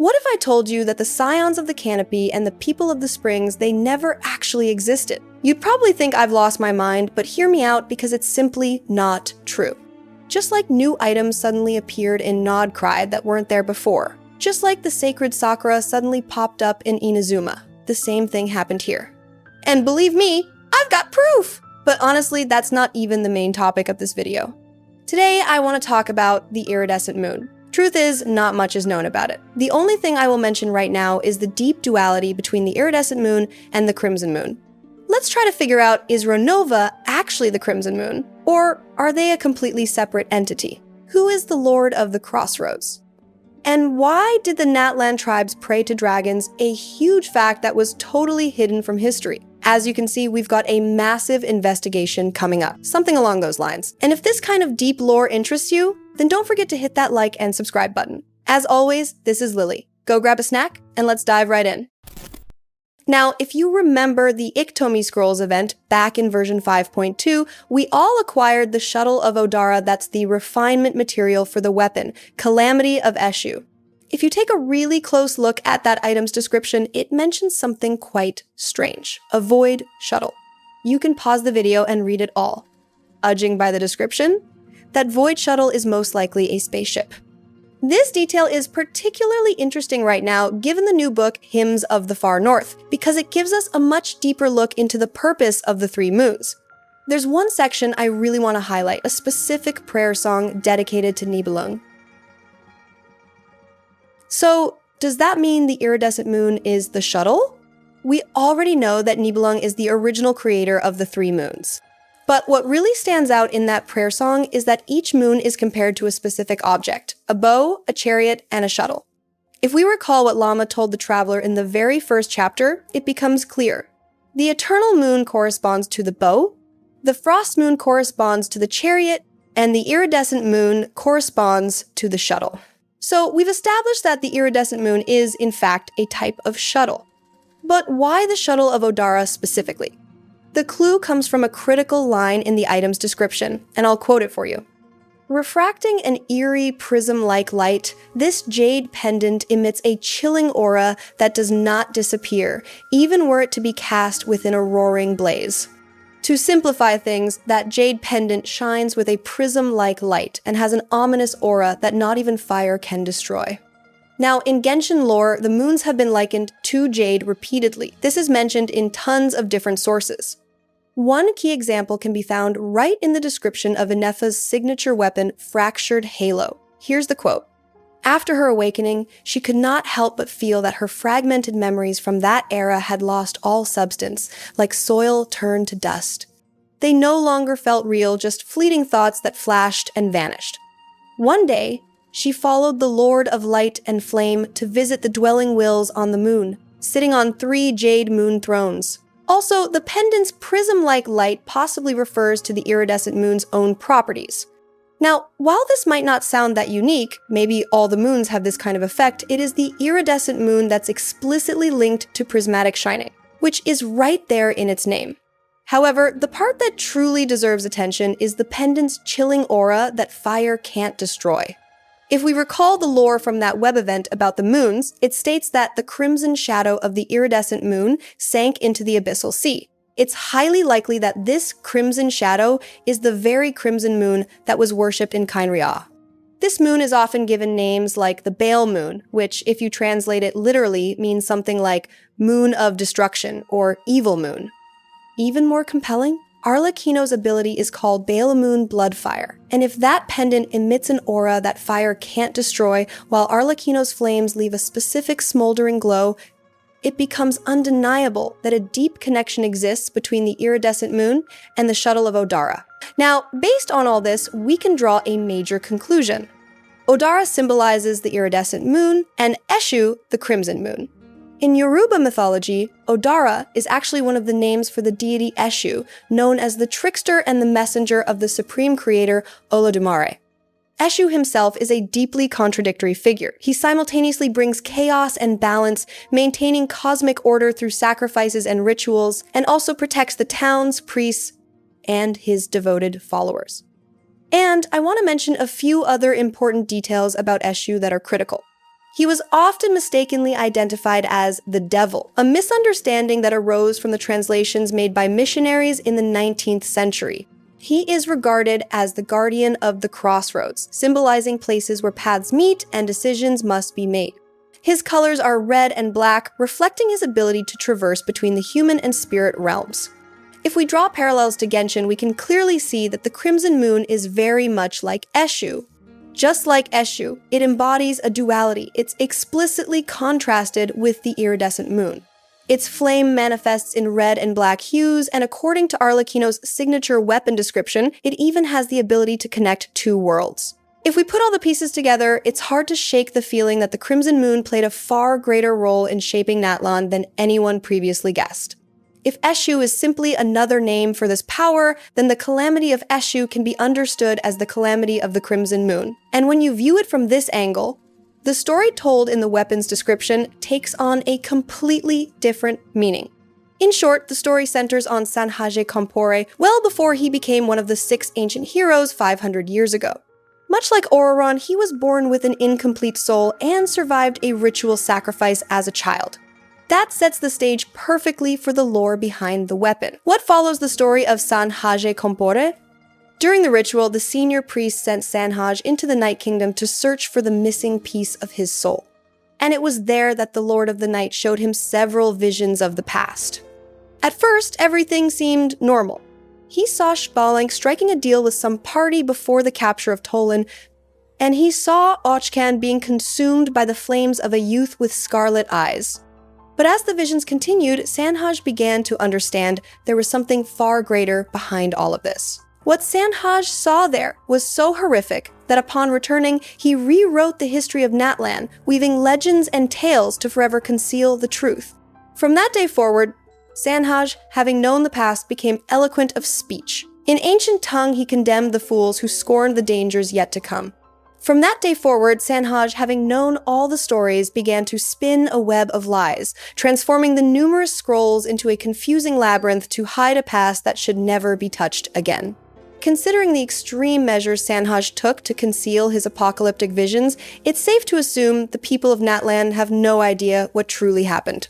What if I told you that the scions of the canopy and the people of the springs, they never actually existed? You'd probably think I've lost my mind, but hear me out because it's simply not true. Just like new items suddenly appeared in nod-krai that weren't there before. Just like the sacred Sakura suddenly popped up in Inazuma. The same thing happened here. And believe me, I've got proof! But honestly, that's not even the main topic of this video. Today, I want to talk about the Iridescent Moon. Truth is, not much is known about it. The only thing I will mention right now is the deep duality between the Iridescent Moon and the Crimson Moon. Let's try to figure out, is Renova actually the Crimson Moon? Or are they a completely separate entity? Who is the Lord of the Crossroads? And why did the Natlan tribes pray to dragons, a huge fact that was totally hidden from history? As you can see, we've got a massive investigation coming up, something along those lines. And if this kind of deep lore interests you, then don't forget to hit that like and subscribe button. As always, this is Lily. Go grab a snack, and let's dive right in. Now, if you remember the Iktomi Scrolls event back in version 5.2, we all acquired the Shuttle of Odara that's the refinement material for the weapon, Calamity of Eshu. If you take a really close look at that item's description, it mentions something quite strange. A void shuttle. You can pause the video and read it all. Judging by the description, that void shuttle is most likely a spaceship. This detail is particularly interesting right now given the new book Hymns of the Far North, because it gives us a much deeper look into the purpose of the three moons. There's one section I really want to highlight, a specific prayer song dedicated to Nibelung. So, does that mean the Iridescent Moon is the shuttle? We already know that Nibelung is the original creator of the three moons. But what really stands out in that prayer song is that each moon is compared to a specific object, a bow, a chariot, and a shuttle. If we recall what Lama told the traveler in the very first chapter, it becomes clear. The eternal moon corresponds to the bow, the frost moon corresponds to the chariot, and the iridescent moon corresponds to the shuttle. So we've established that the iridescent moon is, in fact, a type of shuttle. But why the Shuttle of Odara specifically? The clue comes from a critical line in the item's description, and I'll quote it for you. Refracting an eerie prism-like light, this jade pendant emits a chilling aura that does not disappear, even were it to be cast within a roaring blaze. To simplify things, that jade pendant shines with a prism-like light and has an ominous aura that not even fire can destroy. Now, in Genshin lore, the moons have been likened to jade repeatedly. This is mentioned in tons of different sources. One key example can be found right in the description of Inefa's signature weapon, Fractured Halo. Here's the quote. After her awakening, she could not help but feel that her fragmented memories from that era had lost all substance, like soil turned to dust. They no longer felt real, just fleeting thoughts that flashed and vanished. One day, she followed the Lord of Light and Flame to visit the dwelling wills on the moon, sitting on 3 jade moon thrones. Also, the pendant's prism-like light possibly refers to the iridescent moon's own properties. Now, while this might not sound that unique, maybe all the moons have this kind of effect, it is the iridescent moon that's explicitly linked to prismatic shining, which is right there in its name. However, the part that truly deserves attention is the pendant's chilling aura that fire can't destroy. If we recall the lore from that web event about the moons, it states that the crimson shadow of the iridescent moon sank into the abyssal sea. It's highly likely that this crimson shadow is the very crimson moon that was worshipped in Kainria. This moon is often given names like the Bale moon, which, if you translate it literally, means something like moon of destruction or evil moon. Even more compelling? Arlecchino's ability is called Bale-Moon Bloodfire, and if that pendant emits an aura that fire can't destroy, while Arlecchino's flames leave a specific smoldering glow, it becomes undeniable that a deep connection exists between the iridescent moon and the Shuttle of Odara. Now, based on all this, we can draw a major conclusion. Odara symbolizes the iridescent moon, and Eshu the crimson moon. In Yoruba mythology, Odara is actually one of the names for the deity Eshu, known as the trickster and the messenger of the supreme creator Olodumare. Eshu himself is a deeply contradictory figure. He simultaneously brings chaos and balance, maintaining cosmic order through sacrifices and rituals, and also protects the towns, priests, and his devoted followers. And I want to mention a few other important details about Eshu that are critical. He was often mistakenly identified as the devil, a misunderstanding that arose from the translations made by missionaries in the 19th century. He is regarded as the guardian of the crossroads, symbolizing places where paths meet and decisions must be made. His colors are red and black, reflecting his ability to traverse between the human and spirit realms. If we draw parallels to Genshin, we can clearly see that the Crimson Moon is very much like Eshu. Just like Eshu, it embodies a duality. It's explicitly contrasted with the Iridescent Moon. Its flame manifests in red and black hues, and according to Arlecchino's signature weapon description, it even has the ability to connect two worlds. If we put all the pieces together, it's hard to shake the feeling that the Crimson Moon played a far greater role in shaping Natlan than anyone previously guessed. If Eshu is simply another name for this power, then the calamity of Eshu can be understood as the calamity of the Crimson Moon. And when you view it from this angle, the story told in the weapon's description takes on a completely different meaning. In short, the story centers on Sanhaj Kompore well before he became one of the 6 ancient heroes 500 years ago. Much like Auroron, he was born with an incomplete soul and survived a ritual sacrifice as a child. That sets the stage perfectly for the lore behind the weapon. What follows the story of Sanhaj Kompore? During the ritual, the senior priest sent Sanhaj into the Night Kingdom to search for the missing piece of his soul. And it was there that the Lord of the Night showed him several visions of the past. At first, everything seemed normal. He saw Shbalang striking a deal with some party before the capture of Tolan, and he saw Ochcan being consumed by the flames of a youth with scarlet eyes. But as the visions continued, Sanhaj began to understand there was something far greater behind all of this. What Sanhaj saw there was so horrific that upon returning, he rewrote the history of Natlan, weaving legends and tales to forever conceal the truth. From that day forward, Sanhaj, having known the past, became eloquent of speech. In ancient tongue, he condemned the fools who scorned the dangers yet to come. From that day forward, Sanhaj, having known all the stories, began to spin a web of lies, transforming the numerous scrolls into a confusing labyrinth to hide a past that should never be touched again. Considering the extreme measures Sanhaj took to conceal his apocalyptic visions, it's safe to assume the people of Natlan have no idea what truly happened.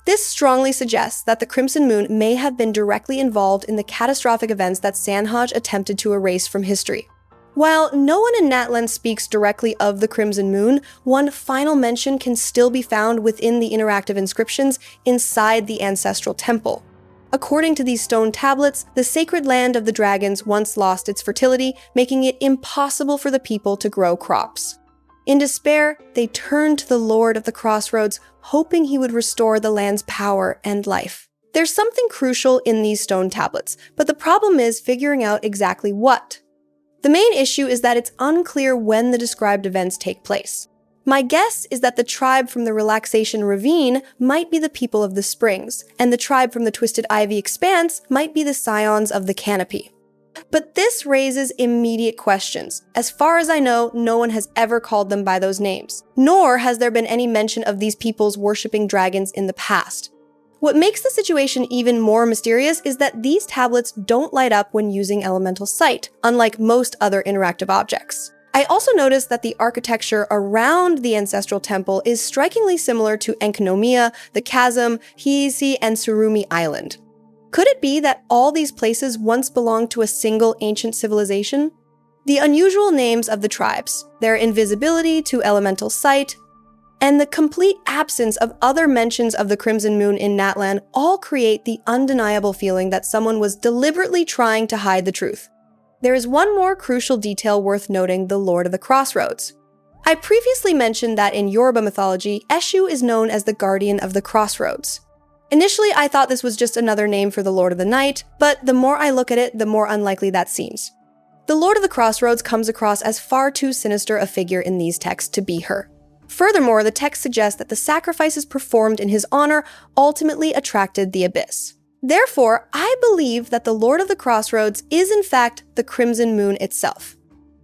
This strongly suggests that the Crimson Moon may have been directly involved in the catastrophic events that Sanhaj attempted to erase from history. While no one in Natlan speaks directly of the Crimson Moon, one final mention can still be found within the interactive inscriptions inside the ancestral temple. According to these stone tablets, the sacred land of the dragons once lost its fertility, making it impossible for the people to grow crops. In despair, they turned to the Lord of the Crossroads, hoping he would restore the land's power and life. There's something crucial in these stone tablets, but the problem is figuring out exactly what. The main issue is that it's unclear when the described events take place. My guess is that the tribe from the Relaxation Ravine might be the people of the Springs, and the tribe from the Twisted Ivy Expanse might be the Scions of the Canopy. But this raises immediate questions. As far as I know, no one has ever called them by those names, nor has there been any mention of these peoples worshipping dragons in the past. What makes the situation even more mysterious is that these tablets don't light up when using elemental sight, unlike most other interactive objects. I also noticed that the architecture around the ancestral temple is strikingly similar to Enkanomiya, the Chasm, Hiisi, and Surumi Island. Could it be that all these places once belonged to a single ancient civilization? The unusual names of the tribes, their invisibility to elemental sight, and the complete absence of other mentions of the Crimson Moon in Natlan all create the undeniable feeling that someone was deliberately trying to hide the truth. There is one more crucial detail worth noting: the Lord of the Crossroads. I previously mentioned that in Yoruba mythology, Eshu is known as the guardian of the crossroads. Initially, I thought this was just another name for the Lord of the Night, but the more I look at it, the more unlikely that seems. The Lord of the Crossroads comes across as far too sinister a figure in these texts to be her. Furthermore, the text suggests that the sacrifices performed in his honor ultimately attracted the Abyss. Therefore, I believe that the Lord of the Crossroads is in fact the Crimson Moon itself.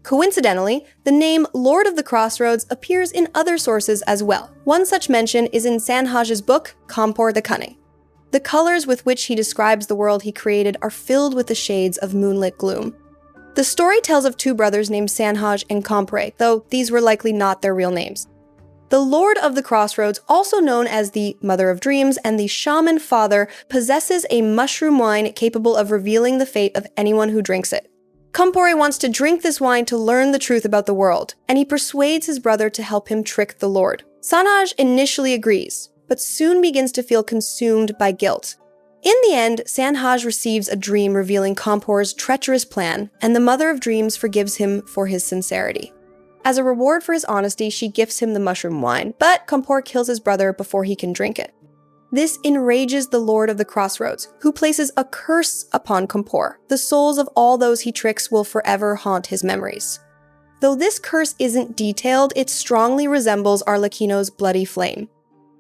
Coincidentally, the name Lord of the Crossroads appears in other sources as well. One such mention is in Sanhaj's book, Kompore the Cunning. The colors with which he describes the world he created are filled with the shades of moonlit gloom. The story tells of two brothers named Sanhaj and Kompore, though these were likely not their real names. The Lord of the Crossroads, also known as the Mother of Dreams and the Shaman Father, possesses a mushroom wine capable of revealing the fate of anyone who drinks it. Kompore wants to drink this wine to learn the truth about the world, and he persuades his brother to help him trick the Lord. Sanhaj initially agrees, but soon begins to feel consumed by guilt. In the end, Sanhaj receives a dream revealing Kompore's treacherous plan, and the Mother of Dreams forgives him for his sincerity. As a reward for his honesty, she gifts him the mushroom wine, but Kompore kills his brother before he can drink it. This enrages the Lord of the Crossroads, who places a curse upon Kompore. The souls of all those he tricks will forever haunt his memories. Though this curse isn't detailed, it strongly resembles Arlecchino's bloody flame.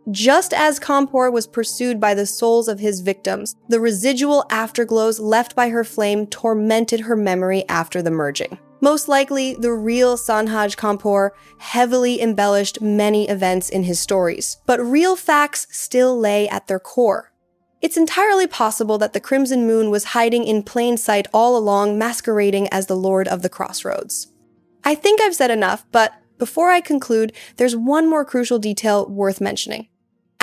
Just as Kompore was pursued by the souls of his victims, the residual afterglows left by her flame tormented her memory after the merging. Most likely, the real Sanhaj Kompore heavily embellished many events in his stories, but real facts still lay at their core. It's entirely possible that the Crimson Moon was hiding in plain sight all along, masquerading as the Lord of the Crossroads. I think I've said enough, but before I conclude, there's one more crucial detail worth mentioning.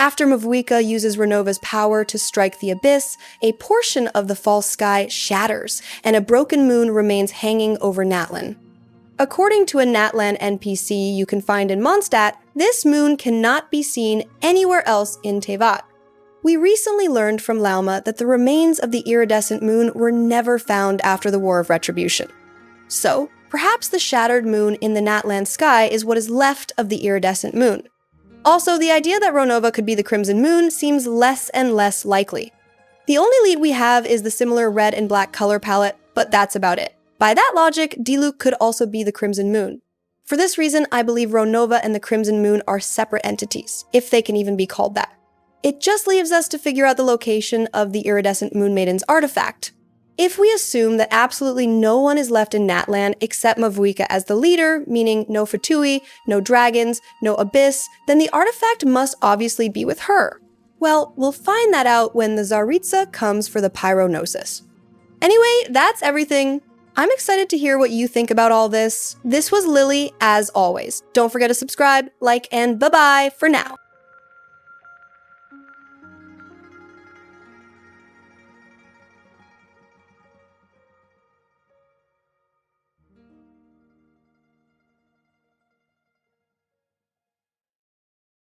After Mavuika uses Renova's power to strike the abyss, a portion of the false sky shatters, and a broken moon remains hanging over Natlan. According to a Natlan NPC you can find in Mondstadt, this moon cannot be seen anywhere else in Teyvat. We recently learned from Lauma that the remains of the Iridescent Moon were never found after the War of Retribution. So, perhaps the shattered moon in the Natlan sky is what is left of the Iridescent Moon. Also, the idea that Renova could be the Crimson Moon seems less and less likely. The only lead we have is the similar red and black color palette, but that's about it. By that logic, Diluc could also be the Crimson Moon. For this reason, I believe Renova and the Crimson Moon are separate entities, if they can even be called that. It just leaves us to figure out the location of the Iridescent Moon Maiden's artifact. If we assume that absolutely no one is left in Natlan except Mavuika as the leader, meaning no Fatui, no dragons, no abyss, then the artifact must obviously be with her. Well, we'll find that out when the Tsaritsa comes for the Pyronosis. Anyway, that's everything. I'm excited to hear what you think about all this. This was Lily, as always. Don't forget to subscribe, like, and bye-bye for now.